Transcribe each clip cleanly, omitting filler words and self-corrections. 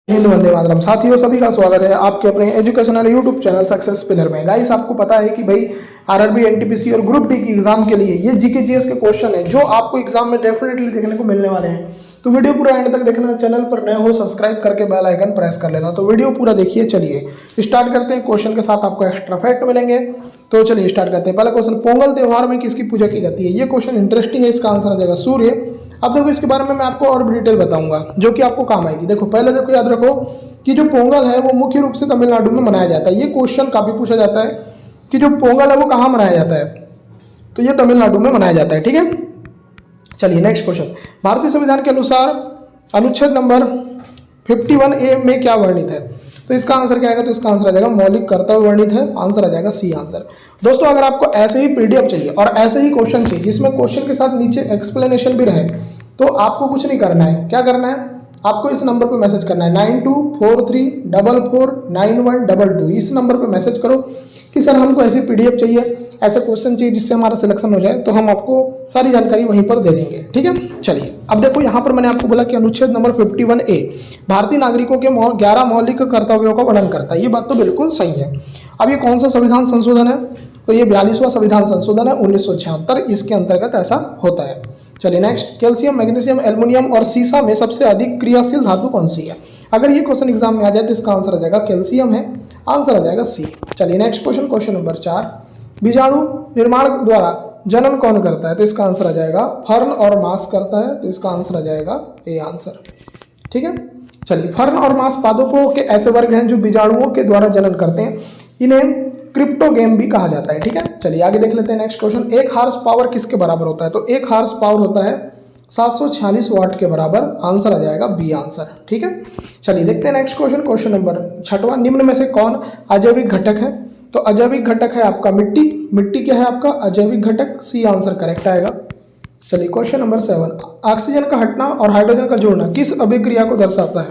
हिंद वंदे मातरम। साथियों सभी का स्वागत है आपके अपने educational YouTube channel success pillar में। गाइस आपको पता है कि भाई आरआरबी एनटीपीसी और ग्रुप डी की एग्जाम के लिए ये जीके जीएस के क्वेश्चन है जो आपको एग्जाम में डेफिनेटली देखने को मिलने वाले हैं। तो वीडियो पूरा एंड तक देखना, चैनल पर नए हो सब्सक्राइब करके बेल आइकन प्रेस कर लेना। तो वीडियो पूरा देखिए। चलिए स्टार्ट करते हैं। क्वेश्चन के साथ आपको एक्स्ट्रा फैक्ट मिलेंगे। तो चलिए स्टार्ट करते हैं। पहला क्वेश्चन, पोंगल त्योहार में किसकी पूजा की जाती है? ये क्वेश्चन इंटरेस्टिंग है, इसका आंसर आ जाएगा सूर्य। अब देखो इसके बारे में मैं आपको और भी डिटेल बताऊंगा जो कि आपको काम आएगी। देखो पहले देखो याद रखो कि जो पोंगल है वो मुख्य रूप से तमिलनाडु में मनाया जाता है। ये क्वेश्चन काफी पूछा जाता है कि जो पोंगल है वो कहाँ मनाया जाता है, तो ये तमिलनाडु में मनाया जाता है। ठीक है, चलिए नेक्स्ट क्वेश्चन, भारतीय संविधान के अनुसार अनुच्छेद नंबर 51A में क्या वर्णित है? तो इसका आंसर क्या आएगा? तो इसका आंसर आ जाएगा मौलिक कर्तव्य वर्णित है। आंसर आ जाएगा सी आंसर। दोस्तों अगर आपको ऐसे ही पीडीएफ चाहिए और ऐसे ही क्वेश्चन चाहिए जिसमें क्वेश्चन के साथ नीचे एक्सप्लेनेशन भी रहे, तो आपको कुछ नहीं करना है। क्या करना है? आपको इस नंबर पर मैसेज करना है 9243449122। इस नंबर पर मैसेज करो कि सर हमको ऐसी पीडीएफ चाहिए, ऐसे क्वेश्चन चाहिए जिससे हमारा सिलेक्शन हो जाए, तो हम आपको सारी जानकारी वहीं पर दे देंगे। ठीक है, चलिए अब देखो यहाँ पर मैंने आपको बोला कि अनुच्छेद नंबर 51A भारतीय नागरिकों के 11 मौलिक कर्तव्यों का वर्णन करता है। ये बात तो बिल्कुल सही है। अब ये कौन सा संविधान संशोधन है? तो ये 42वां संविधान संशोधन है 1976, इसके अंतर्गत ऐसा होता है। चलिए नेक्स्ट, कैल्शियम, मैग्नीशियम, एल्युमिनियम और सीसा में सबसे अधिक क्रियाशील धातु कौन सी है? अगर ये क्वेश्चन एग्जाम में आ जाए तो इसका आंसर आ जाएगा कैल्शियम है। आंसर आ जाएगा सी। चलिए नेक्स्ट क्वेश्चन, क्वेश्चन नंबर 4, बीजाणु निर्माण द्वारा जनन कौन करता है? तो इसका आंसर आ जाएगा फर्न और मास करता है। तो इसका आंसर आ जाएगा ए आंसर। ठीक है, चलिए फर्न और मास पादपों के ऐसे वर्ग हैं जो बीजाणुओं के द्वारा जनन करते हैं, इन्हें क्रिप्टोगेम भी कहा जाता है। ठीक है, चलिए आगे देख लेते हैं नेक्स्ट क्वेश्चन, एक हार्स पावर किसके बराबर होता है? तो एक हार्स पावर होता है 746 वाट के बराबर। आंसर आ जाएगा बी आंसर। ठीक है, चलिए देखते हैं नेक्स्ट क्वेश्चन, क्वेश्चन नंबर 6वां, निम्न में से कौन अजैविक घटक है? तो अजैविक घटक है आपका मिट्टी। मिट्टी क्या है आपका? अजैविक घटक। सी आंसर करेक्ट आएगा। चलिए क्वेश्चन नंबर 7, ऑक्सीजन का हटना और हाइड्रोजन का जुड़ना किस अभिक्रिया को दर्शाता है?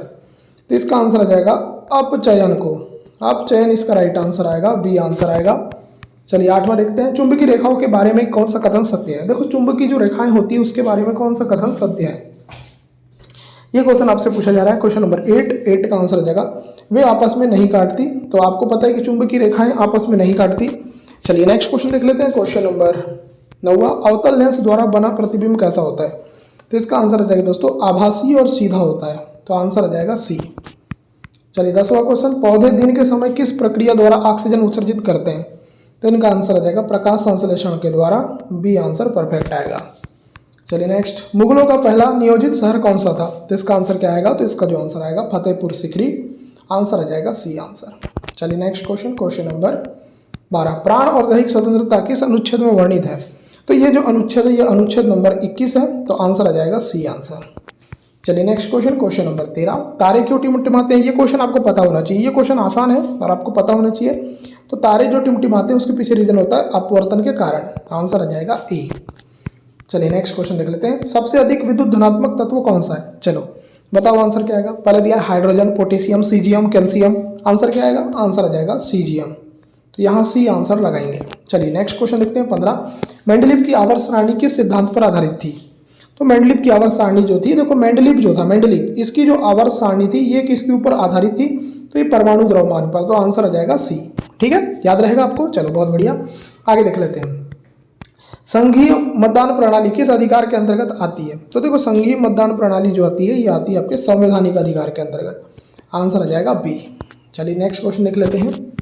तो इसका आंसर आ जाएगा अपचयन को। अपचयन इसका राइट आंसर आएगा, बी आंसर आएगा। चलिए 8वां देखते हैं, चुंबकीय रेखाओं के बारे में कौन सा कथन सत्य है? देखो चुंबकीय जो रेखाएं होती है उसके बारे में कौन सा कथन सत्य है? ये क्वेश्चन आपसे पूछा जा रहा है। क्वेश्चन नंबर 8 का आंसर आ जाएगा वे आपस में नहीं काटती। तो आपको पता है कि चुंबकीय रेखाएं आपस में नहीं काटती। चलिए नेक्स्ट क्वेश्चन देख लेते हैं, क्वेश्चन नंबर 9, अवतल लेंस द्वारा बना प्रतिबिंब कैसा होता है? तो इसका आंसर आ जाएगा दोस्तों आभासी और सीधा होता है। तो आंसर आ जाएगा सी। चलिए 10वां क्वेश्चन, पौधे दिन के समय किस प्रक्रिया द्वारा ऑक्सीजन उत्सर्जित करते हैं? तो इनका आंसर आ जाएगा प्रकाश संश्लेषण के द्वारा। बी आंसर परफेक्ट आएगा। चलिए नेक्स्ट, मुगलों का पहला नियोजित शहर कौन सा था? तो इसका आंसर क्या आएगा? तो इसका जो आंसर आएगा फतेहपुर सीकरी। आंसर आ जाएगा सी आंसर। चलिए नेक्स्ट क्वेश्चन, क्वेश्चन नंबर 12, प्राण और दैहिक स्वतंत्रता किस अनुच्छेद में वर्णित है? तो ये जो अनुच्छेद है ये अनुच्छेद नंबर 21 है। तो आंसर आ जाएगा सी आंसर। चलिए नेक्स्ट क्वेश्चन, क्वेश्चन नंबर 13, तारे क्यों टिमटिमाते हैं? ये क्वेश्चन आपको पता होना चाहिए। ये क्वेश्चन आसान है और आपको पता होना चाहिए। तो तारे जो टिमटिमाते हैं उसके पीछे रीजन होता है अपवर्तन के कारण। आंसर आ जाएगा ए। चलिए नेक्स्ट क्वेश्चन देख लेते हैं, सबसे अधिक विद्युत धनात्मक तत्व कौन सा है? चलो बताओ आंसर क्या आएगा? पहले दिया hydrogen, potassium, caesium, calcium. Answer क्या आएगा? आंसर आ जाएगा सीजियम। तो यहाँ सी आंसर लगाएंगे। चलिए नेक्स्ट क्वेश्चन देखते हैं 15, मेंडलीव की आवर्त सारणी किस सिद्धांत पर आधारित थी? तो मेंडलीव की आवर्त सारणी जो थी, देखो मेंडलीव जो था, मेंडलीव इसकी जो आवर्त सारणी थी ये किसके ऊपर आधारित थी? तो ये परमाणु द्रव्यमान पर। तो आंसर आ जाएगा सी। ठीक है, याद रहेगा आपको। चलो बहुत बढ़िया, आगे देख लेते हैं, संघीय मतदान प्रणाली किस अधिकार के अंतर्गत आती है? तो देखो संघीय मतदान प्रणाली जो आती है ये आती है आपके संवैधानिक अधिकार के अंतर्गत। आंसर आ जाएगा बी। चलिए नेक्स्ट क्वेश्चन देख लेते हैं,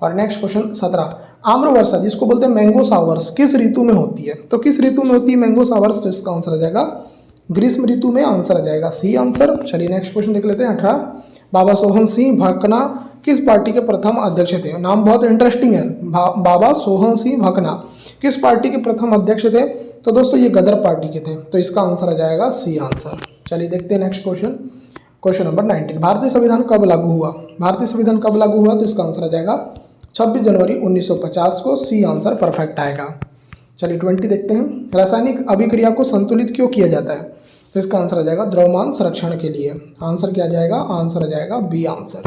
और नेक्स्ट क्वेश्चन 17, आम्र वर्षा जिसको बोलते हैं मैंगो सावर्स किस ऋतु में होती है? तो किस ऋतु में होती है मैंगो सावर्स? तो इसका आंसर आ जाएगा ग्रीष्म ऋतु में। आंसर आ जाएगा सी आंसर। चलिए नेक्स्ट क्वेश्चन देख लेते हैं 18, बाबा सोहन सिंह भकना किस पार्टी के प्रथम अध्यक्ष थे? नाम बहुत इंटरेस्टिंग है, बाबा सोहन सिंह भकना किस पार्टी के प्रथम अध्यक्ष थे? तो दोस्तों ये गदर पार्टी के थे। तो इसका आंसर आ जाएगा सी आंसर। चलिए देखते हैं नेक्स्ट क्वेश्चन, क्वेश्चन नंबर 19, भारतीय संविधान कब लागू हुआ? भारतीय संविधान कब लागू हुआ? तो इसका आंसर आ जाएगा 26 जनवरी 1950 को। सी आंसर परफेक्ट आएगा। चलिए 20 देखते हैं, रासायनिक अभिक्रिया को संतुलित क्यों किया जाता है? तो इसका आंसर आ जाएगा द्रव्यमान संरक्षण के लिए। आंसर क्या आ जाएगा? आंसर आ जाएगा बी आंसर।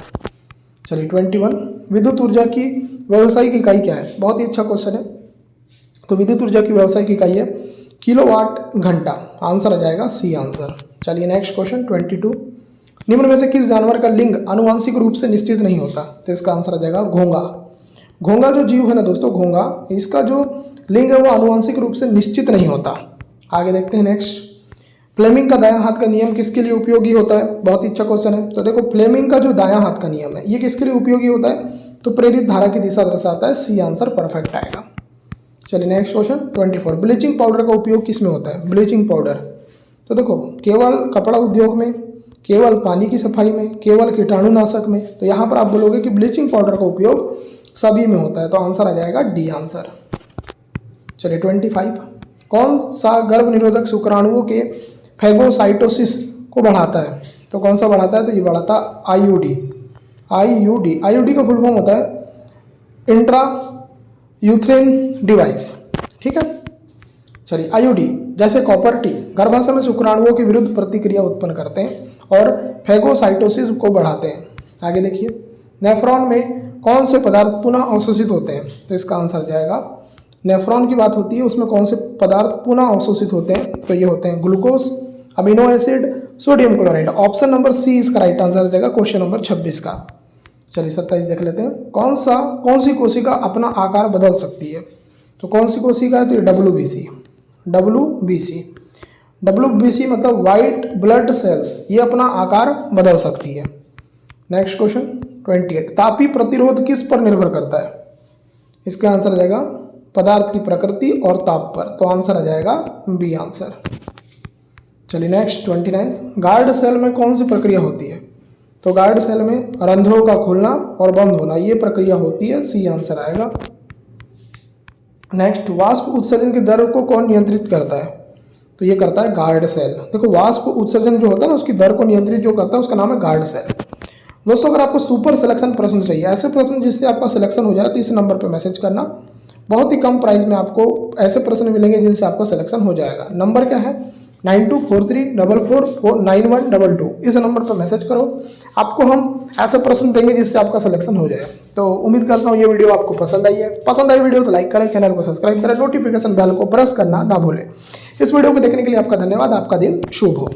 चलिए 21, विद्युत ऊर्जा की व्यावसायिक इकाई क्या है? बहुत ही अच्छा क्वेश्चन है। तो विद्युत ऊर्जा की व्यावसायिक इकाई है किलोवाट घंटा। आंसर आ जाएगा सी आंसर। चलिए नेक्स्ट क्वेश्चन 22, निम्न में से किस जानवर का लिंग आनुवंशिक रूप से निश्चित नहीं होता? तो इसका आंसर आ जाएगा घोंगा। घोंगा जो जीव है ना दोस्तों, घोंगा, इसका जो लिंग है वो आनुवंशिक रूप से निश्चित नहीं होता। आगे देखते हैं नेक्स्ट। फ्लेमिंग का दायां हाथ का नियम किसके लिए उपयोगी होता है? बहुत ही अच्छा क्वेश्चन है। तो देखो फ्लेमिंग का जो दायां हाथ का नियम है ये किसके लिए उपयोगी होता है? तो प्रेरित धारा की दिशा दर्शाता है। सी आंसर परफेक्ट आएगा। चलिए नेक्स्ट क्वेश्चन 24। ब्लीचिंग पाउडर का उपयोग किस में होता है? ब्लीचिंग पाउडर, तो देखो केवल कपड़ा उद्योग में, केवल पानी की सफाई में, केवल कीटाणुनाशक में। तो यहाँ पर आप बोलोगे कि ब्लीचिंग पाउडर का उपयोग सभी में होता है। तो आंसर आ जाएगा डी आंसर। चलिए 25। कौन सा गर्भ निरोधक शुक्राणुओं के फैगोसाइटोसिस को बढ़ाता है? तो कौन सा बढ़ाता है? तो ये बढ़ाता आईयूडी। आईयूडी, आईयूडी का फुल फॉर्म होता है इंट्रा यूथ्रेन डिवाइस, ठीक है। चलिए आईयूडी जैसे कॉपर टी गर्भाशय में शुक्राणुओं के विरुद्ध प्रतिक्रिया उत्पन्न करते हैं और फैगोसाइटोसिस को बढ़ाते हैं। आगे देखिए, नेफ्रॉन में कौन से पदार्थ पुनः अवशोषित होते हैं? तो इसका आंसर जाएगा, नेफ्रॉन की बात होती है उसमें कौन से पदार्थ पुनः अवशोषित होते हैं? तो ये होते हैं glucose, amino acid, sodium chloride. Option number C इसका राइट आंसर आ जाएगा क्वेश्चन नंबर 26 का। चलिए 27 देख लेते हैं। कौन सी कोशिका अपना आकार बदल सकती है? तो कौन सी कोशिका है? तो ये डब्ल्यूबीसी। डब्ल्यूबीसी मतलब वाइट ब्लड सेल्स, ये अपना आकार बदल सकती है। Next question 28। तापीय प्रतिरोध किस पर निर्भर करता है? इसका आंसर आ जाएगा पदार्थ की प्रकृति और ताप पर। तो आंसर आ जाएगा बी आंसर। चलिए नेक्स्ट 29। गार्ड सेल में कौन सी प्रक्रिया होती है? तो गार्ड सेल में रंध्रों का खुलना और बंद होना, ये प्रक्रिया होती है। सी आंसर आएगा। नेक्स्ट, वाष्प उत्सर्जन की दर को कौन नियंत्रित करता है? तो ये करता है गार्ड सेल। देखो वाष्प उत्सर्जन जो होता है ना उसकी दर को नियंत्रित जो करता है उसका नाम है गार्ड सेल। दोस्तों अगर आपको सुपर सिलेक्शन प्रश्न चाहिए, ऐसे प्रश्न जिससे आपका सिलेक्शन हो जाए, तो इस नंबर पर मैसेज करना। बहुत ही कम प्राइस में आपको ऐसे प्रश्न मिलेंगे जिनसे आपका सिलेक्शन हो जाएगा। नंबर क्या है? 9243449122। इस नंबर पर मैसेज करो, आपको हम ऐसे प्रश्न देंगे जिससे आपका सिलेक्शन हो जाए। तो उम्मीद करता हूँ ये वीडियो आपको पसंद आई है। पसंद आई वीडियो तो लाइक करें, चैनल को सब्सक्राइब करें, नोटिफिकेशन बेल को प्रेस करना ना भूलें। इस वीडियो को देखने के लिए आपका धन्यवाद। आपका दिन शुभ हो।